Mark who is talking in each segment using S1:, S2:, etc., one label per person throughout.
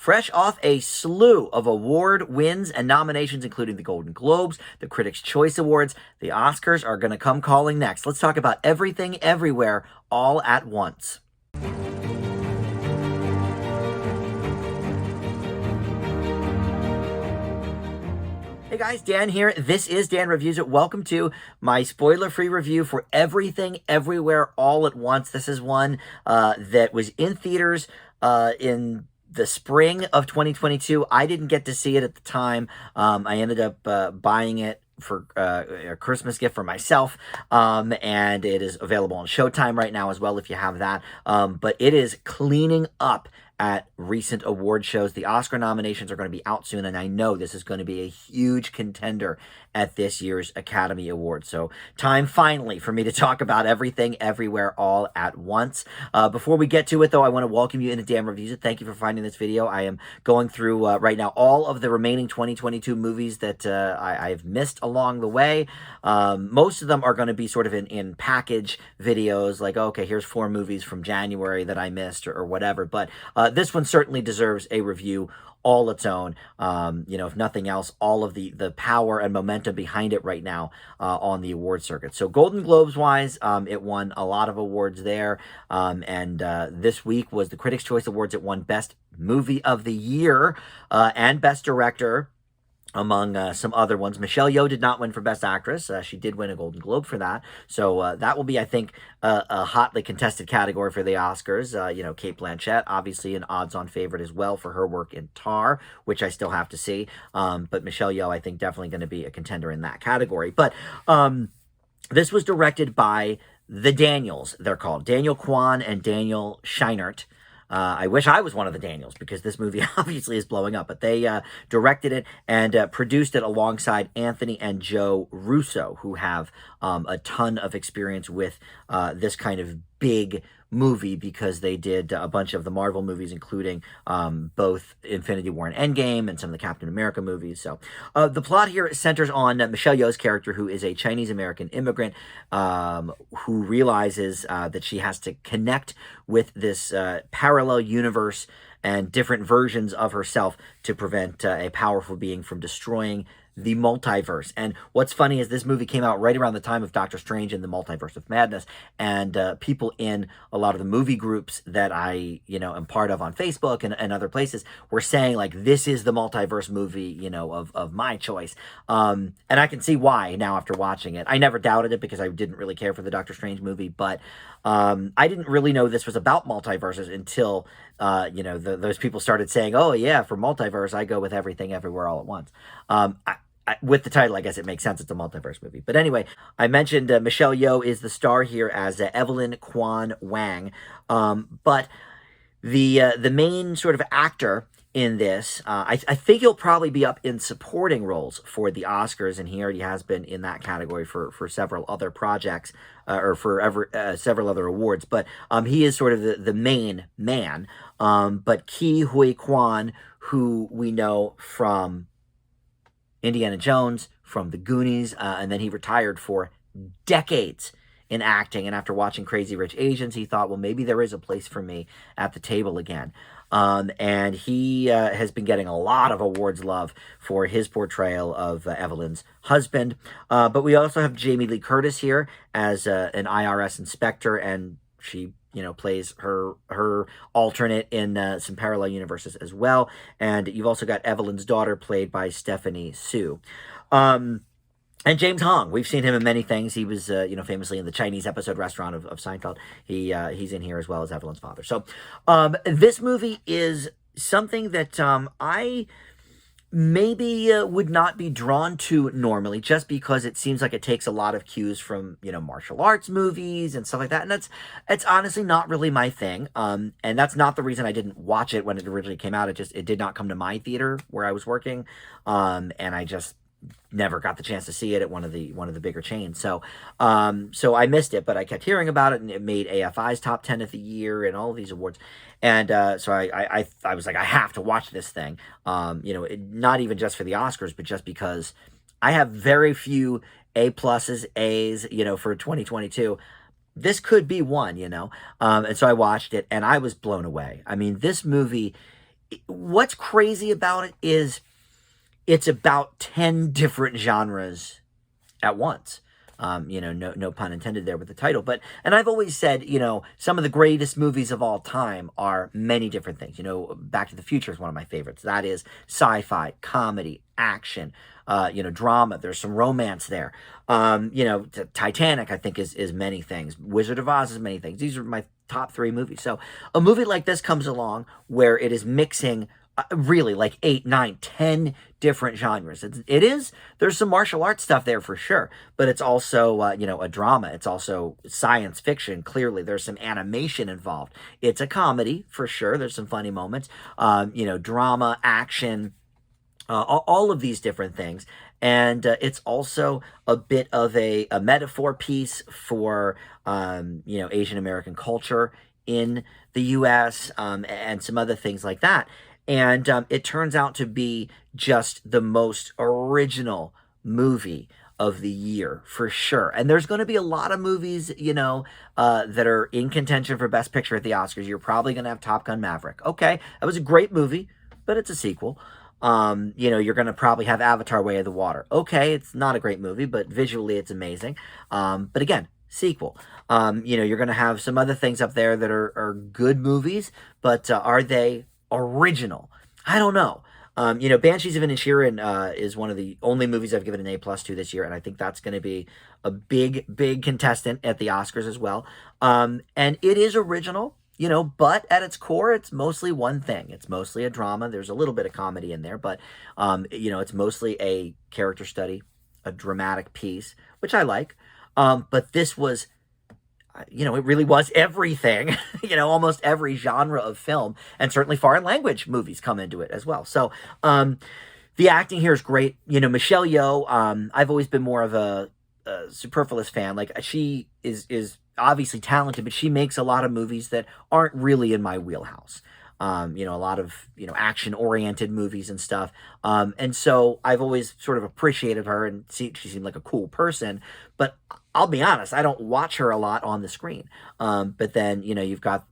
S1: Fresh off a slew of award wins and nominations, including the Golden Globes, the Critics' Choice Awards, the Oscars are going to come calling next. Let's talk about everything, everywhere, all at once. Hey guys, Dan here. This is Dan Reviews It. Welcome to my spoiler-free review for Everything, Everywhere, All at Once. This is one that was in theaters in the spring of 2022. I didn't get to see it at the time. I ended up buying it for a Christmas gift for myself, and it is available on Showtime right now as well if you have that. But it is cleaning up at recent award shows. The Oscar nominations are going to be out soon, and I know this is going to be a huge contender at this year's Academy Awards. So time finally for me to talk about Everything, Everywhere, All at Once. Before we get to it, though, I want to welcome you into Dan Reviews It. Thank you for finding this video. I am going through right now all of the remaining 2022 movies that I've missed along the way. Most of them are going to be sort of in package videos, like, okay, here's 4 movies from January that I missed or whatever. But this one certainly deserves a review all its own. If nothing else, all of the power and momentum behind it right now on the award circuit. So Golden Globes wise, it won a lot of awards there. And this week was the Critics' Choice Awards. It won Best Movie of the Year and Best Director, among some other ones. Michelle Yeoh did not win for Best Actress. She did win a Golden Globe for that. So that will be, I think, a hotly contested category for the Oscars. Cate Blanchett, obviously an odds-on favorite as well for her work in Tar, which I still have to see. But Michelle Yeoh, I think, definitely going to be a contender in that category. But this was directed by the Daniels, they're called. Daniel Kwan and Daniel Scheinert. I wish I was one of the Daniels, because this movie obviously is blowing up. But they directed it and produced it alongside Anthony and Joe Russo, who have a ton of experience with this kind of big movie, because they did a bunch of the Marvel movies, including both Infinity War and Endgame and some of the Captain America movies. So the plot here centers on Michelle Yeoh's character, who is a Chinese-American immigrant who realizes that she has to connect with this parallel universe and different versions of herself to prevent a powerful being from destroying the multiverse. And what's funny is this movie came out right around the time of Doctor Strange and the Multiverse of Madness, and people in a lot of the movie groups that I am part of on Facebook and other places were saying, like, this is the multiverse movie of my choice, and I can see why now after watching it. I never doubted it, because I didn't really care for the Doctor Strange movie, but I didn't really know this was about multiverses until those people started saying, oh yeah, for multiverse I go with Everything, Everywhere, All at Once. With the title, I guess it makes sense. It's a multiverse movie. But anyway, I mentioned Michelle Yeoh is the star here as Evelyn Kwan Wang. But the main sort of actor in this, I think he'll probably be up in supporting roles for the Oscars, and he already has been in that category for several other projects, or for several other awards. But he is sort of the main man. But Ke Huy Quan, who we know from Indiana Jones, from The Goonies, and then he retired for decades in acting. And after watching Crazy Rich Asians, he thought, well, maybe there is a place for me at the table again. And he has been getting a lot of awards love for his portrayal of Evelyn's husband. But we also have Jamie Lee Curtis here as an IRS inspector, and she plays her alternate in some parallel universes as well. And you've also got Evelyn's daughter, played by Stephanie Hsu. And James Hong, we've seen him in many things. He was, famously in the Chinese episode Restaurant of Seinfeld. He's in here as well as Evelyn's father. So this movie is something that I maybe would not be drawn to normally, just because it seems like it takes a lot of cues from martial arts movies and stuff like that, and it's honestly not really my thing. And that's not the reason I didn't watch it when it originally came out. It did not come to my theater where I was working, and I just never got the chance to see it at one of the bigger chains. So I missed it, but I kept hearing about it, and it made AFI's top 10 of the year and all of these awards. And so I was like, I have to watch this thing. Not even just for the Oscars, but just because I have very few A+, A's, for 2022. This could be one, and so I watched it, and I was blown away. I mean, this movie what's crazy about it is it's about 10 different genres at once. No pun intended there with the title, and I've always said, some of the greatest movies of all time are many different things. Back to the Future is one of my favorites. That is sci-fi, comedy, action, drama. There's some romance there. Titanic, I think, is many things. Wizard of Oz is many things. These are my top 3 movies. So a movie like this comes along where it is mixing really like 8, 9, 10 different genres. There's some martial arts stuff there for sure, but it's also, a drama. It's also science fiction. Clearly, there's some animation involved. It's a comedy for sure. There's some funny moments, drama, action, all of these different things. And it's also a bit of a metaphor piece for, Asian American culture in the U.S. And some other things like that. And it turns out to be just the most original movie of the year for sure. And there's going to be a lot of movies, that are in contention for Best Picture at the Oscars. You're probably going to have Top Gun Maverick. Okay, that was a great movie, but it's a sequel. You're going to probably have Avatar: Way of the Water. Okay, it's not a great movie, but visually it's amazing. But again, sequel. You're going to have some other things up there that are good movies, but are they original? I don't know. Banshees of Inisherin is one of the only movies I've given an A+ to this year, and I think that's going to be a big contestant at the Oscars as well. And it is original, but at its core, it's mostly one thing. It's mostly a drama. There's a little bit of comedy in there, but it's mostly a character study, a dramatic piece, which I like. But this was, it really was everything, almost every genre of film, and certainly foreign language movies come into it as well. So, the acting here is great. Michelle Yeoh, I've always been more of a superfluous fan. Like, she is obviously talented, but she makes a lot of movies that aren't really in my wheelhouse. A lot of, action-oriented movies and stuff. And so I've always sort of appreciated her, and she seemed like a cool person. But I'll be honest, I don't watch her a lot on the screen. But then, you've got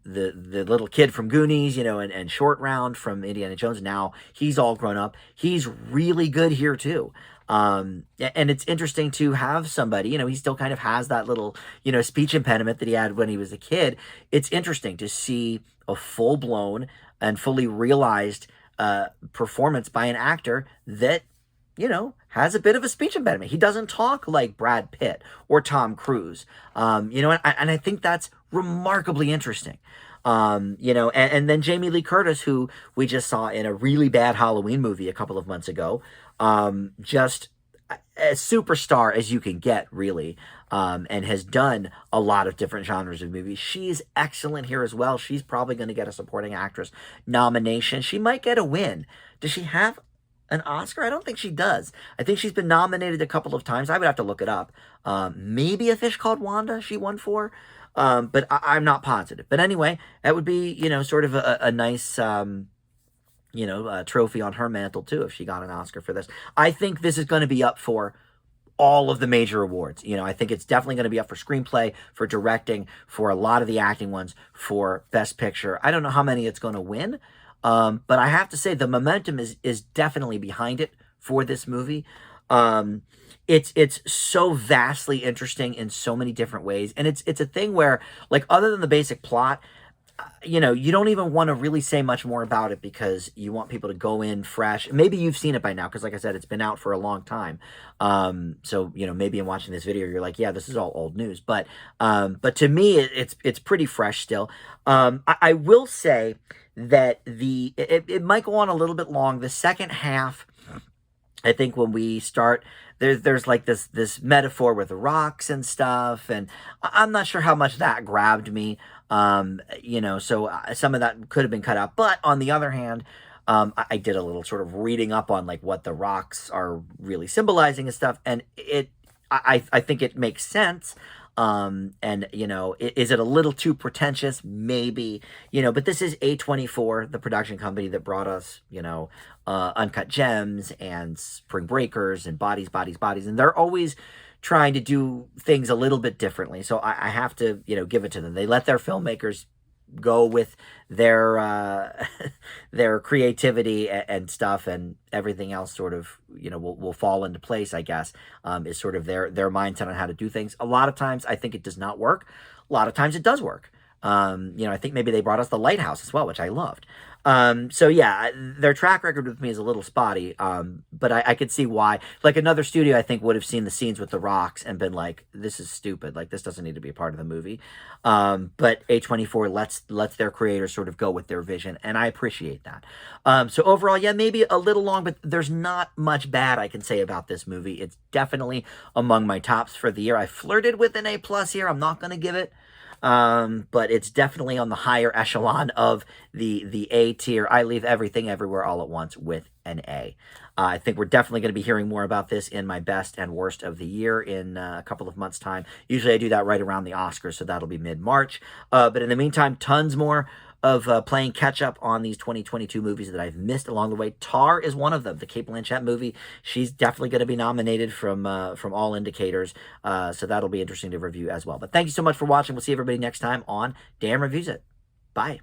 S1: the little kid from Goonies, and Short Round from Indiana Jones. Now he's all grown up. He's really good here, too. And it's interesting to have somebody, he still kind of has that little, speech impediment that he had when he was a kid. It's interesting to see a full-blown and fully realized performance by an actor that, has a bit of a speech impediment. He doesn't talk like Brad Pitt or Tom Cruise, and I think that's remarkably interesting. And then Jamie Lee Curtis, who we just saw in a really bad Halloween movie a couple of months ago, just a superstar as you can get, really, and has done a lot of different genres of movies. She's excellent here as well. She's probably going to get a supporting actress nomination. She might get a win. Does she have an Oscar? I don't think she does. I think she's been nominated a couple of times. I would have to look it up. Maybe A Fish Called Wanda she won for, but I'm not positive. But anyway, that would be, sort of a nice, trophy on her mantle too if she got an Oscar for this. I think this is going to be up for all of the major awards. I think it's definitely going to be up for screenplay, for directing, for a lot of the acting ones, for Best Picture. I don't know how many it's going to win, but I have to say the momentum is definitely behind it for this movie. It's so vastly interesting in so many different ways, and it's a thing where, like, other than the basic plot, you don't even want to really say much more about it because you want people to go in fresh. Maybe you've seen it by now because, like I said, it's been out for a long time. So maybe in watching this video, you're like, yeah, this is all old news. But to me, it's pretty fresh still. I will say that it might go on a little bit long. The second half, I think, when we start, there's like this metaphor with the rocks and stuff, and I'm not sure how much that grabbed me. So some of that could have been cut out. But on the other hand, I did a little sort of reading up on like what the rocks are really symbolizing and stuff, and I think it makes sense. Is it a little too pretentious? Maybe, but this is A24, the production company that brought us, Uncut Gems and Spring Breakers and Bodies, and they're always trying to do things a little bit differently. So I have to, give it to them. They let their filmmakers go with their their creativity and stuff, and everything else sort of will fall into place, I guess. Is sort of their mindset on how to do things. A lot of times I think it does not work. A lot of times it does work. I think maybe they brought us The Lighthouse as well, which I loved. So yeah, their track record with me is a little spotty. But I could see why. Like, another studio, I think, would have seen the scenes with the rocks and been like, "This is stupid. Like, this doesn't need to be a part of the movie." But A24 lets their creators sort of go with their vision, and I appreciate that. So overall, yeah, maybe a little long, but there's not much bad I can say about this movie. It's definitely among my tops for the year. I flirted with an A+ here. I'm not going to give it. But it's definitely on the higher echelon of the A tier. I Leave Everything Everywhere All at Once with an A. I think we're definitely going to be hearing more about this in my best and worst of the year in a couple of months' time. Usually I do that right around the Oscars, so that'll be mid-March. But in the meantime, tons more of playing catch up on these 2022 movies that I've missed along the way. Tar is one of them, the Cate Blanchett movie. She's definitely going to be nominated from all indicators, so that'll be interesting to review as well. But thank you so much for watching. We'll see everybody next time on Dan Reviews It. Bye.